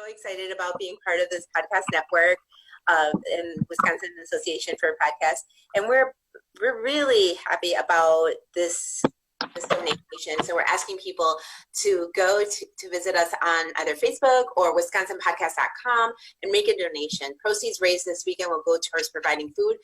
excited about being part of this podcast network in Wisconsin Association for Podcasts. And we're really happy about this donation. So we're asking people to go to visit us on either Facebook or wisconsinpodcast.com and make a donation. Proceeds raised this weekend will go towards providing food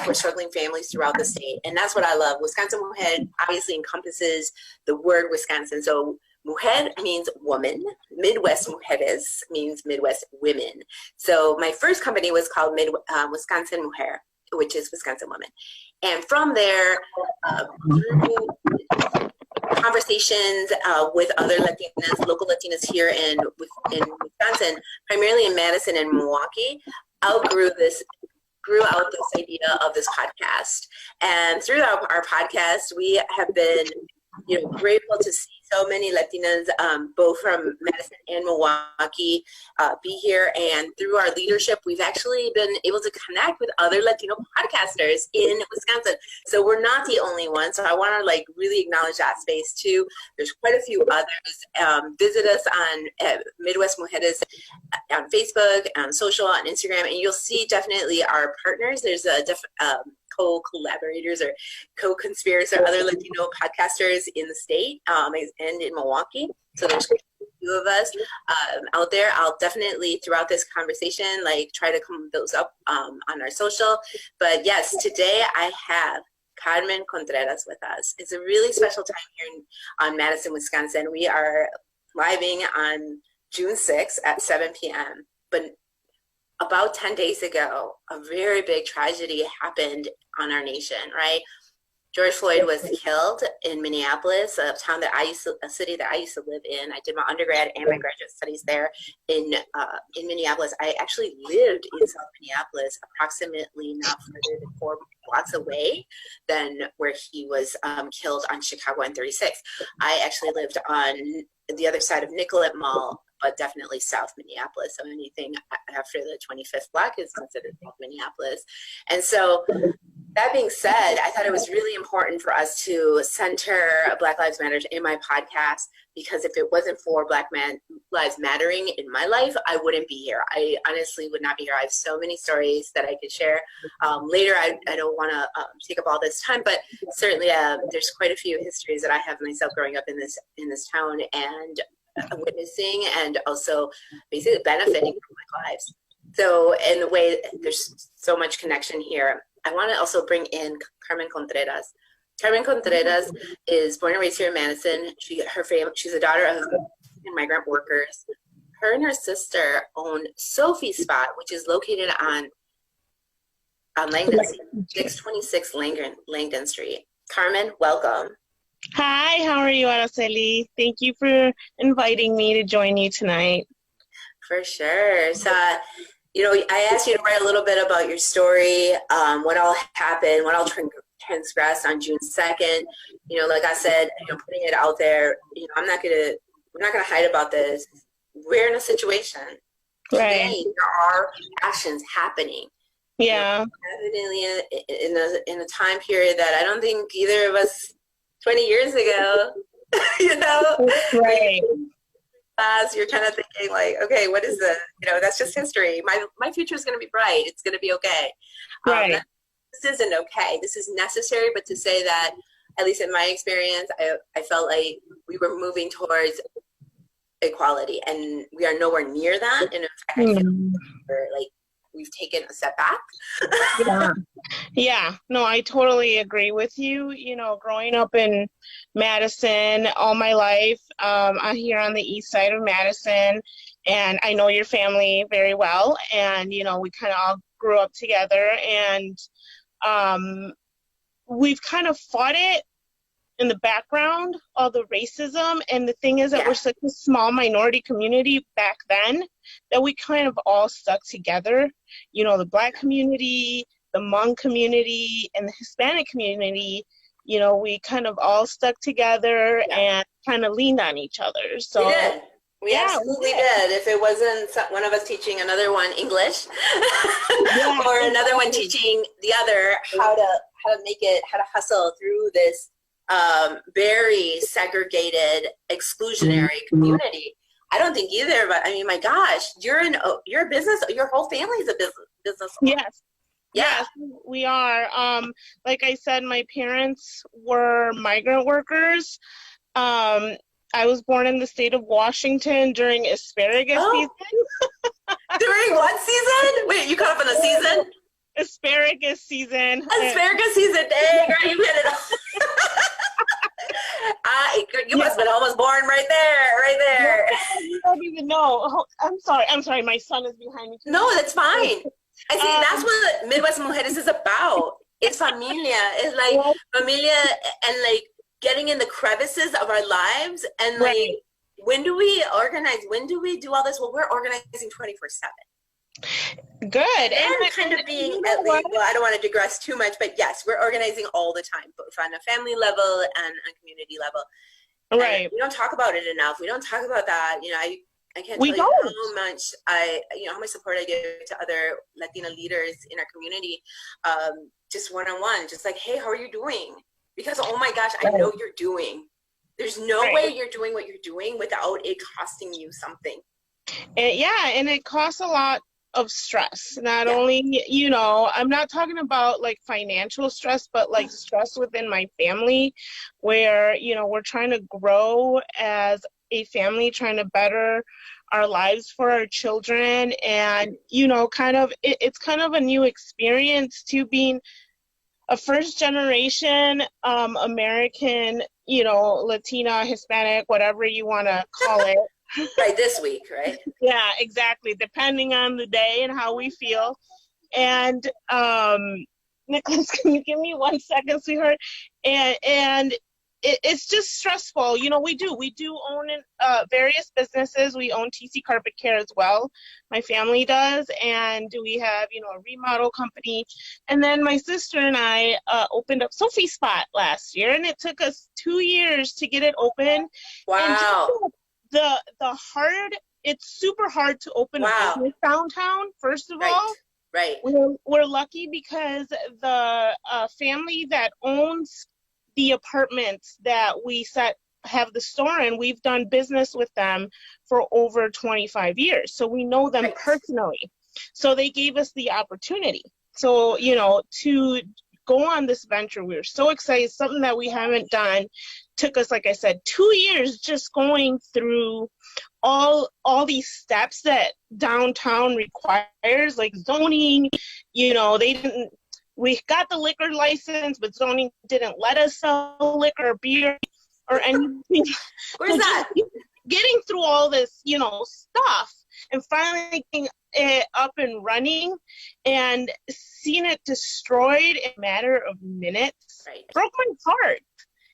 for struggling families throughout the state. And that's what I love. Wisconsin Mujer obviously encompasses the word Wisconsin. So Mujer means woman. Midwest Mujeres means Midwest women. So my first company was called Wisconsin Mujer, which is Wisconsin Woman. And from there, through conversations with other Latinas, local Latinas here in Wisconsin, primarily in Madison and Milwaukee, grew out this idea of this podcast. And through our podcast, we have been grateful to see so many Latinas, both from Madison and Milwaukee, be here. And through our leadership, we've actually been able to connect with other Latino podcasters in Wisconsin. So we're not the only one. So I want to really acknowledge that space too. There's quite a few others. Visit us on Midwest Mujeres on Facebook, on social, on Instagram, and you'll see definitely our partners. There's a co-collaborators or co-conspirators or other Latino podcasters in the state and in Milwaukee. So there's a few of us out there. I'll definitely, throughout this conversation, try to come those up on our social. But yes, today I have Carmen Contreras with us. It's a really special time here on Madison, Wisconsin. We are living on June 6th at 7 p.m. But about 10 days ago, a very big tragedy happened on our nation, right? George Floyd was killed in Minneapolis, a city that I used to live in. I did my undergrad and my graduate studies there in Minneapolis. I actually lived in South Minneapolis, approximately not further than 4 blocks away than where he was killed on Chicago and 36th. I actually lived on the other side of Nicollet Mall, but definitely South Minneapolis. So anything after the 25th block is considered South Minneapolis. And so that being said, I thought it was really important for us to center Black Lives Matter in my podcast, because if it wasn't for Black Lives Mattering in my life, I wouldn't be here. I honestly would not be here. I have so many stories that I could share. Later, I don't want to take up all this time, but certainly there's quite a few histories that I have myself growing up in this town and witnessing and also basically benefiting from Black lives. So in the way there's so much connection here, I want to also bring in Carmen Contreras. Carmen Contreras is born and raised here in Madison. She's a daughter of migrant workers. Her and her sister own Sofi Spot, which is located on Langdon Street, 626 Langdon Street. Carmen, welcome. Hi, how are you, Araceli? Thank you for inviting me to join you tonight. For sure. So, I asked you to write a little bit about your story, what all happened, what all transgressed on June 2nd. Like I said, putting it out there, we're not gonna hide about this. We're in a situation. Right. Today, there are actions happening. Yeah. Evidently in a time period that I don't think either of us 20 years ago, Right. You're kind of thinking okay, what is this? That's just history. My future is going to be bright. It's going to be okay. Right. This isn't okay. This is necessary, but to say that, at least in my experience, I felt like we were moving towards equality, and we are nowhere near that. And in fact, I feel we've taken a step back. Yeah. No, I totally agree with you. Growing up in Madison all my life, I'm here on the east side of Madison, and I know your family very well. And, we kind of all grew up together, and we've kind of fought it in the background, all the racism. And the thing is that we're such a small minority community back then that we kind of all stuck together. The Black community, the Hmong community, and the Hispanic community, we kind of all stuck together and kind of leaned on each other. So we did. We absolutely did. If it wasn't one of us teaching another one English or another one teaching the other how to hustle through this very segregated, exclusionary community. I don't think either, but I mean, my gosh, you're a business, your whole family's a business owner. Yes. Yeah. Yes, we are. Like I said, my parents were migrant workers. I was born in the state of Washington during asparagus season. During what season? Wait, you caught up on the season? Asparagus season. Asparagus season. Dang, girl, you hit it off. You must have been almost born right there. You don't even know. Oh, I'm sorry. My son is behind me. No, that's fine. I see, that's what Midwest Mujeres is about. It's familia. It's like familia and like getting in the crevices of our lives. And like, when do we organize? When do we do all this? Well, we're organizing 24/7. Good. And kind of being at least, well, I don't want to digress too much, but yes, we're organizing all the time, both on a family level and a community level. Right. And we don't talk about it enough. We don't talk about that. You know, I can't tell you how much how much support I give to other Latina leaders in our community, just one-on-one, just like, hey, how are you doing? Because, oh my gosh, I know you're doing. There's no way you're doing what you're doing without it costing you something. And it costs a lot of stress. Not only, I'm not talking about like financial stress, but like stress within my family where, we're trying to grow as a family, trying to better our lives for our children. And, it's kind of a new experience to being a first generation American, Latina, Hispanic, whatever you want to call it. Right, this week, right? Yeah, exactly. Depending on the day and how we feel. And Nicholas, can you give me 1 second, sweetheart? And it's just stressful. We do own various businesses. We own TC Carpet Care as well. My family does. And we have, a remodel company. And then my sister and I opened up Sofi Spot last year. And it took us 2 years to get it open. Wow. And it's super hard to open a business downtown, first of all. Right. We're lucky because the family that owns the apartments that we have the store in, we've done business with them for over 25 years. So we know them personally. So they gave us the opportunity. So, to go on this venture, we were so excited, something that we haven't done. Took us, like I said, 2 years just going through all these steps that downtown requires, like zoning. We got the liquor license, but zoning didn't let us sell liquor or beer or anything. Where's that? Getting through all this, stuff and finally getting it up and running and seeing it destroyed in a matter of minutes broke my heart.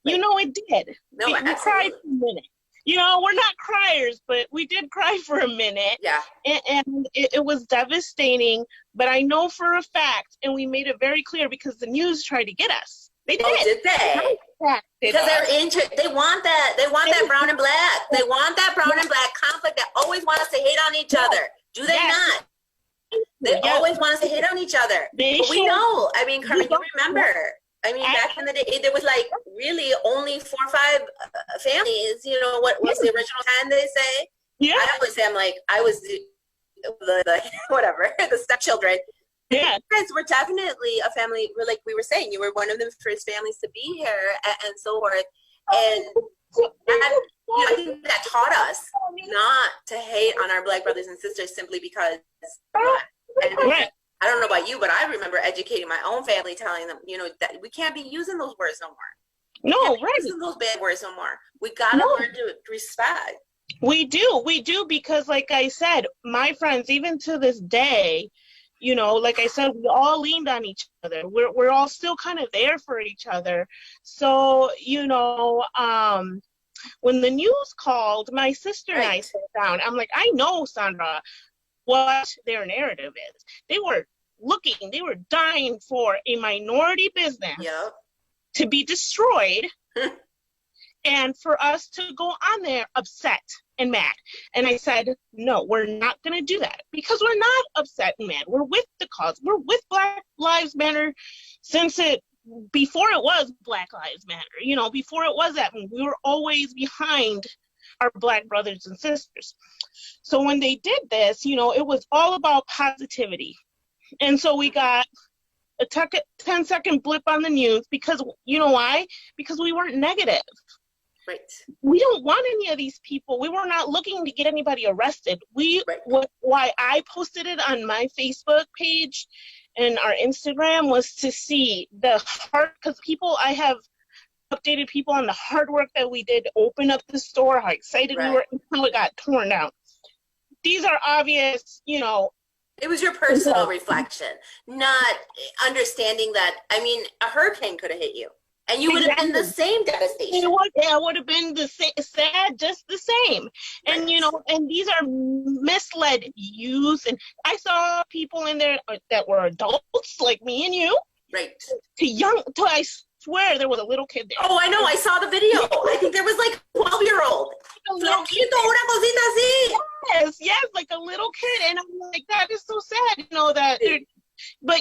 It did. No, we cried for a minute. We're not criers, but we did cry for a minute. Yeah. And it was devastating, but I know for a fact, and we made it very clear because the news tried to get us. They did. Oh, did they? Because they want that. They want that brown and black. They want that brown and black conflict. They always want us to hate on each other. Do they not? They always want us to hit on each other. But we know. I mean, Carmen, you remember. I mean, back in the day, there was like really only 4 or 5 families. What was the original 10, they say? Yeah. I always say I was the whatever, the stepchildren. Yeah. You guys were definitely a family, like we were saying, you were one of the first families to be here and so forth. And I think that taught us not to hate on our Black brothers and sisters simply because I don't know about you, but I remember educating my own family, telling them, that we can't be using those words no more. Using those bad words no more. We gotta learn to respect. We do, because like I said, my friends, even to this day, like I said, we all leaned on each other. We're all still kind of there for each other. So, when the news called, my sister and I sat down. I'm like, I know, Sandra, what their narrative is. They were dying for a minority business to be destroyed and for us to go on there upset and mad. And I said, no, we're not going to do that because we're not upset and mad. We're with the cause. We're with Black Lives Matter before it was Black Lives Matter, before it was that, we were always behind our Black brothers and sisters. So when they did this, you know, it was all about positivity. And so we got a 10-second blip on the news because, you know why? Because we weren't negative. Right. We don't want any of these people. We were not looking to get anybody arrested. Why I posted it on my Facebook page and our Instagram was to see the hard, because I have updated people on the hard work that we did to open up the store, how excited we were, and how it got torn down. These are obvious, you know. It was your personal reflection, not understanding that, I mean, a hurricane could have hit you. And you would have been the same devastation. It would have been the same, sad, just the same. And, you know, and these are misled youth. And I saw people in there that were adults like me and you. Right. To I swear there was a little kid there. Oh, I know. I saw the video. I think there was like a 12-year-old. Yes, like a little kid. And I'm like, that is so sad, you know, that